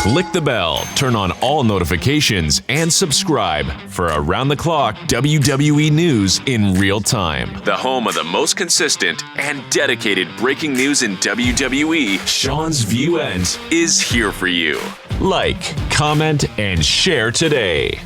Click the bell, turn on all notifications, and subscribe for around-the-clock WWE news in real time. The home of the most consistent and dedicated breaking news in WWE, Seanzviewent, is here for you. Like, comment, and share today.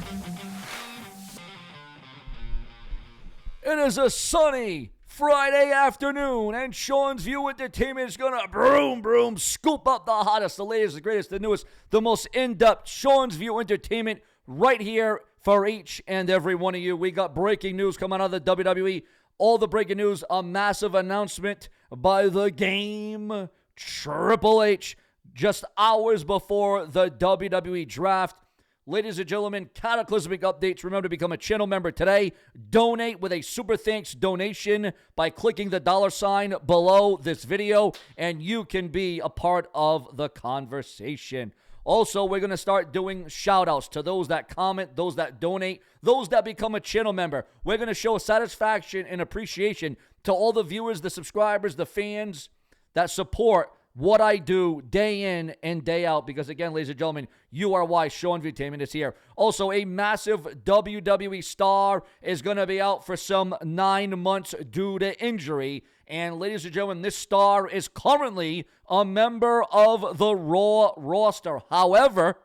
It is a sunny Friday afternoon, and Seanzviewent Entertainment is going to broom, scoop up the hottest, the latest, the greatest, the newest, the most in-depth Seanzviewent Entertainment right here for each and every one of you. We got breaking news coming out of the WWE. All the breaking news, a massive announcement by the Game, Triple H, just hours before the WWE draft. Ladies and gentlemen, cataclysmic updates. Remember to become a channel member today. Donate with a super thanks donation by clicking the $ below this video, and you can be a part of the conversation. Also, we're going to start doing shout-outs to those that comment, those that donate, those that become a channel member. We're going to show satisfaction and appreciation to all the viewers, the subscribers, the fans that support what I do day in and day out, because again, ladies and gentlemen, you are why Seanzviewent Entertainment is here. Also, a massive WWE star is going to be out for some 9 months due to injury. And ladies and gentlemen, this star is currently a member of the Raw roster. However,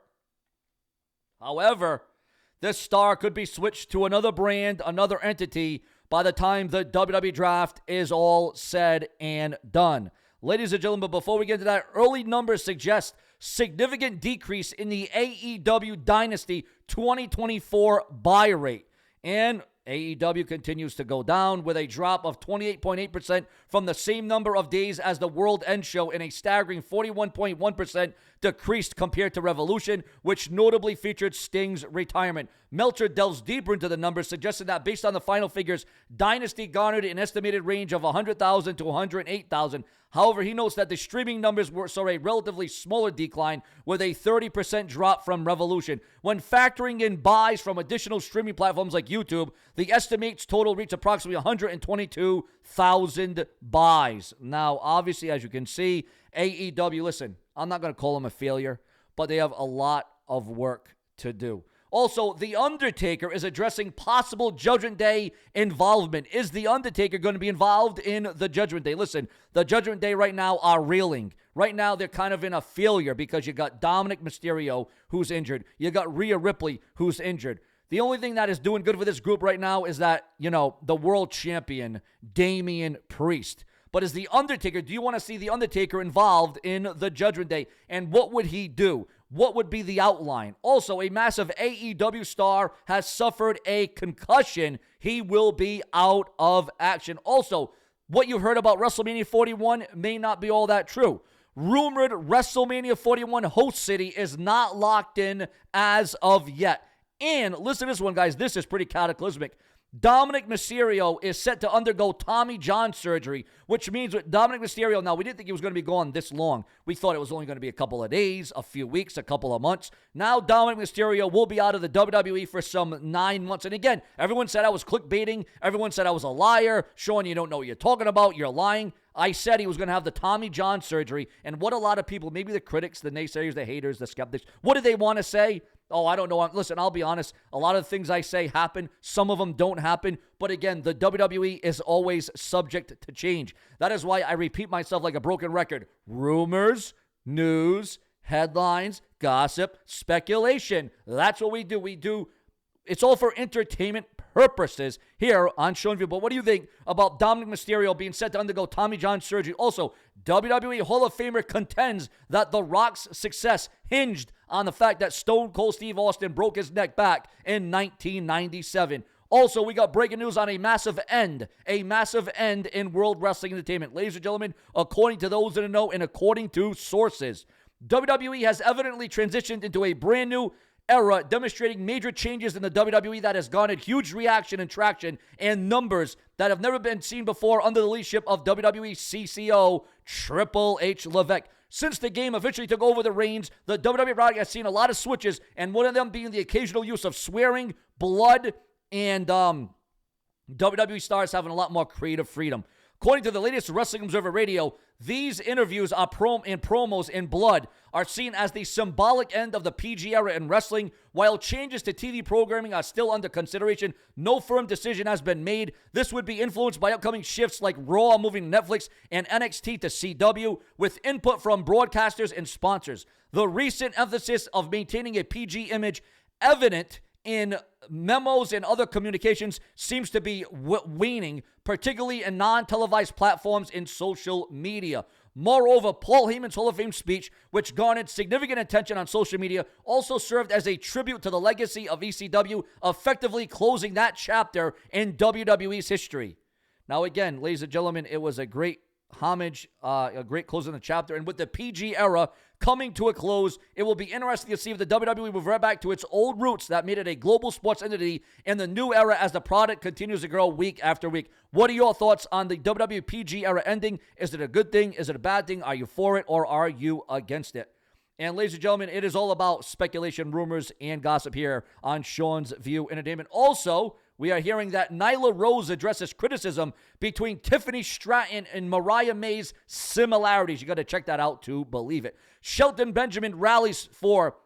this star could be switched to another brand, another entity by the time the WWE draft is all said and done. Ladies and gentlemen, before we get into that, early numbers suggest significant decrease in the AEW Dynasty 2024 buy rate. And AEW continues to go down with a drop of 28.8% from the same number of days as the World End Show, and a staggering 41.1% decreased compared to Revolution, which notably featured Sting's retirement. Meltzer delves deeper into the numbers, suggesting that based on the final figures, Dynasty garnered an estimated range of 100,000 to 108,000. However, he notes that the streaming numbers saw a relatively smaller decline, with a 30% drop from Revolution. When factoring in buys from additional streaming platforms like YouTube, the estimates total reached approximately 122,000 buys. Now, obviously, as you can see, AEW, listen, I'm not going to call them a failure, but they have a lot of work to do. Also, The Undertaker is addressing possible Judgment Day involvement. Is The Undertaker going to be involved in the Judgment Day? Listen, the Judgment Day right now are reeling. Right now, they're kind of in a failure because you got Dominik Mysterio, who's injured. You got Rhea Ripley, who's injured. The only thing that is doing good for this group right now is that, the world champion, Damian Priest. But as The Undertaker, do you want to see The Undertaker involved in the Judgment Day? And what would he do? What would be the outline? Also, a massive AEW star has suffered a concussion. He will be out of action. Also, what you heard about WrestleMania 41 may not be all that true. Rumored WrestleMania 41 host city is not locked in as of yet. And listen to this one, guys. This is pretty cataclysmic. Dominic Mysterio is set to undergo Tommy John surgery, which means with Dominic Mysterio, now we didn't think he was going to be gone this long. We thought it was only going to be a couple of days, a few weeks, a couple of months. Now Dominic Mysterio will be out of the WWE for some 9 months. And again, everyone said I was clickbaiting. Everyone said I was a liar. Sean, you don't know what you're talking about. You're lying. I said he was going to have the Tommy John surgery. And what a lot of people, maybe the critics, the naysayers, the haters, the skeptics, what do they want to say? Oh, I don't know. Listen, I'll be honest. A lot of the things I say happen. Some of them don't happen. But again, the WWE is always subject to change. That is why I repeat myself like a broken record. Rumors, news, headlines, gossip, speculation. That's what we do. It's all for entertainment purposes here on Seanzviewent. But what do you think about Dominic Mysterio being set to undergo Tommy John surgery? Also, WWE Hall of Famer contends that The Rock's success hinged on the fact that Stone Cold Steve Austin broke his neck back in 1997. Also, we got breaking news on a massive end in World Wrestling Entertainment. Ladies and gentlemen, according to those in the know and according to sources, WWE has evidently transitioned into a brand new era, demonstrating major changes in the WWE that has garnered huge reaction and traction and numbers that have never been seen before under the leadership of WWE CCO Triple H Levesque. Since the Game officially took over the reins, the WWE product has seen a lot of switches, and one of them being the occasional use of swearing, blood, and WWE stars having a lot more creative freedom. According to the latest Wrestling Observer Radio, these interviews and promos in blood are seen as the symbolic end of the PG era in wrestling. While changes to TV programming are still under consideration, no firm decision has been made. This would be influenced by upcoming shifts like Raw moving to Netflix and NXT to CW, with input from broadcasters and sponsors. The recent emphasis of maintaining a PG image, evident in memos and other communications, seems to be waning, particularly in non-televised platforms in social media. Moreover, Paul Heyman's Hall of Fame speech, which garnered significant attention on social media, also served as a tribute to the legacy of ECW, effectively closing that chapter in WWE's history. Now again, ladies and gentlemen, it was a great homage, a great close in the chapter. And with the PG era coming to a close, it will be interesting to see if the WWE will revert back to its old roots that made it a global sports entity in the new era as the product continues to grow week after week. What are your thoughts on the WWE PG era ending? Is it a good thing? Is it a bad thing? Are you for it or are you against it? And ladies and gentlemen, it is all about speculation, rumors, and gossip here on Sean's View Entertainment. Also, we are hearing that Nyla Rose addresses criticism between Tiffany Stratton and Mariah May's similarities. You got to check that out to believe it. Shelton Benjamin rallies for,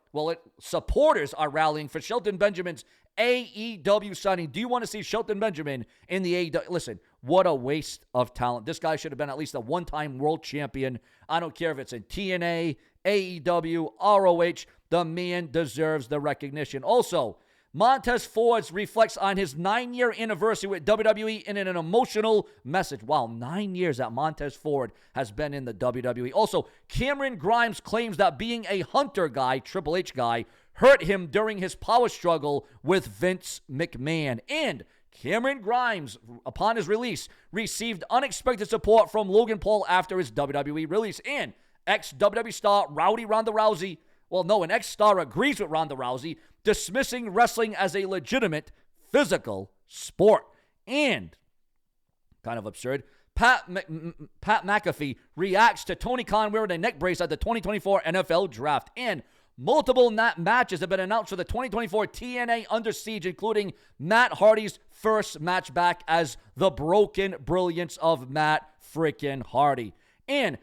supporters are rallying for Shelton Benjamin's AEW signing. Do you want to see Shelton Benjamin in the AEW? Listen, what a waste of talent. This guy should have been at least a one-time world champion. I don't care if it's in TNA, AEW, ROH. The man deserves the recognition. Also, Montez Ford reflects on his 9-year anniversary with WWE in an emotional message. Wow, 9 years that Montez Ford has been in the WWE. Also, Cameron Grimes claims that being a Hunter guy, Triple H guy, hurt him during his power struggle with Vince McMahon. And Cameron Grimes, upon his release, received unexpected support from Logan Paul after his WWE release. And ex-WWE star Rowdy Ronda Rousey, an ex-star agrees with Ronda Rousey, dismissing wrestling as a legitimate physical sport. And, kind of absurd, Pat McAfee reacts to Tony Khan wearing a neck brace at the 2024 NFL Draft. And multiple matches have been announced for the 2024 TNA Under Siege, including Matt Hardy's first match back as the broken brilliance of Matt freaking Hardy. And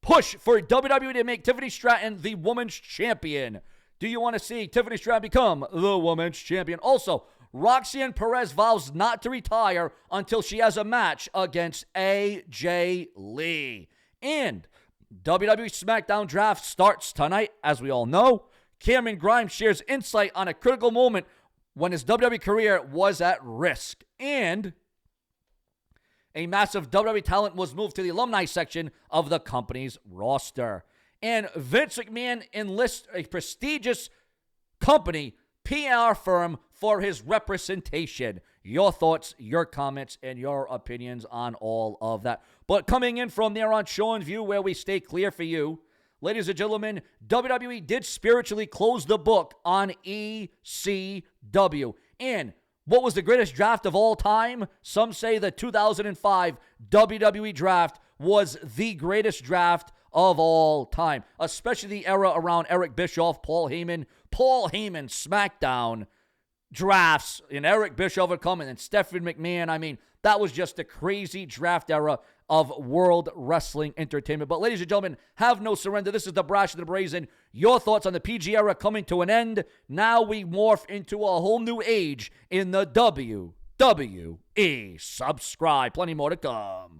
push for WWE to make Tiffany Stratton the women's champion. Do you want to see Tiffany Stratton become the women's champion? Also, Roxanne Perez vows not to retire until she has a match against AJ Lee. And WWE Smackdown draft starts tonight, as we all know. Cameron Grimes shares insight on a critical moment when his WWE career was at risk. And a massive WWE talent was moved to the alumni section of the company's roster. And Vince McMahon enlists a prestigious company PR firm for his representation. Your thoughts, your comments, and your opinions on all of that. But coming in from there on Sean's View, where we stay clear for you, ladies and gentlemen, WWE did spiritually close the book on ECW. And what was the greatest draft of all time? Some say the 2005 WWE draft was the greatest draft of all time, especially the era around Eric Bischoff, Paul Heyman, Smackdown drafts, and Eric Bischoff would come in, and Stephanie McMahon. I mean, that was just a crazy draft era of World Wrestling Entertainment. But ladies and gentlemen, have no surrender. This is the Brash and the Brazen. Your thoughts on the PG era coming to an end. Now we morph into a whole new age in the WWE. Subscribe. Plenty more to come.